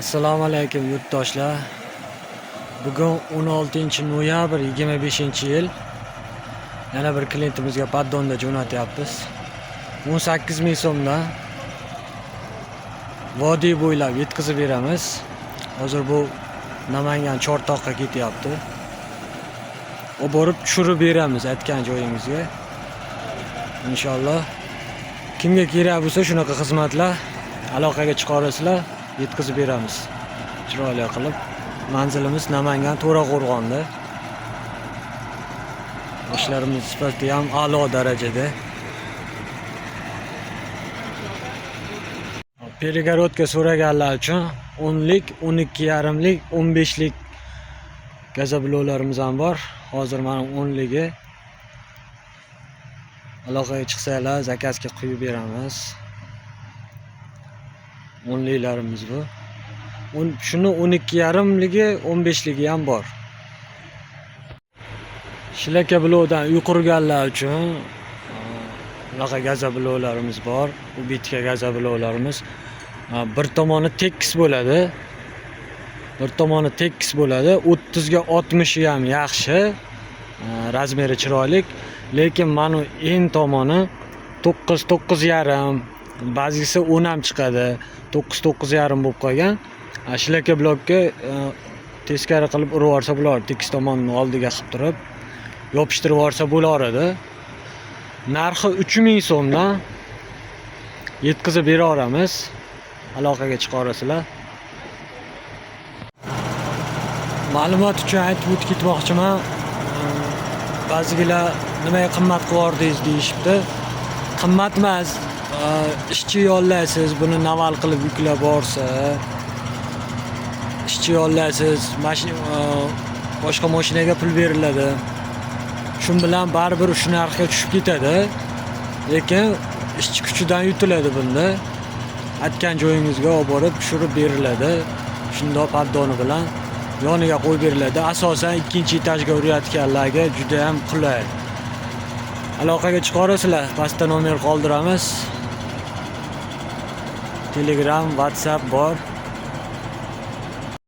Assalomu alaykum yurtdoshlar. Bugun 16-noyabr 2025-yil. Yana bir klientimizga paddonda jo'natyapmiz. 18 ming so'mdan vodiy bo'ylab yetkazib beramiz. Hozir bu Namangan Chortoqqa ketyapti. O borib tushirib beramiz aytgan joyingizga. Inshaalloh. Kimga kerak bo'lsa shunaqa xizmatlar aloqaga chiqarasizlar, yetkazib beramiz. Chiroyli qilib. Manzilimiz Namangan To'raqo'rg'onda. İşlerimiz sifati ham a'lo darajada. Перегородка so'raganlar uchun 10lik, 12,5lik, 15lik gazoblovlarimiz ham bor. Hozir mana 10ligi. Aloqaga chiqsanglar, zakazga qo'yib beramiz. 10liklarimiz bu. Shuni 12,5ligi, 15ligi ham bor. Shilaka blokdan uy qurganlar uchun bunaqa gazoblovlarimiz bor. Bu bitka gazoblovlarimiz bir tomoni tekis bo'ladi. Bir tomoni tekis bo'ladi. 30 ga 60 ham yaxshi. Razmeri chiroyli, lekin mana eng tomoni 9, 9,5, ba'zisi 10 ham chiqadi. 9, 9,5 bo'lib qolgan. Shilaka blokka teskari qilib urib olsa bo'lar, tekis tomonni oldiga qilib turib yopishtirib olsa bo'lardi. Narxi 3000 so'mdan yetkazib bera olamiz. Aloqaga chiqarasizlar. Ma'lumot uchun aytib o'tib ketmoqchiman. Ba'zilar nimaga qimmat qildingiz deyishibdi. Qimmat emas. Ishchi yollaysiz, buni naval qilib yuklab borsa, ishchi yollaysiz, boshqa mashinaga pul beriladi. Shun bilan baribir shu narxga tushib ketadi. Lekin ishchi kuchidan yutiladi bunda. Aytgan joyingizga olib borib tushirib beriladi. Shundoq paddoni bilan yoniga qo'yib beriladi. Asosan 2-etajga urayotganlarga juda ham qulay. Aloqaga chiqarasizlar. Pastda nomer qoldiramiz. Telegram, WhatsApp bor.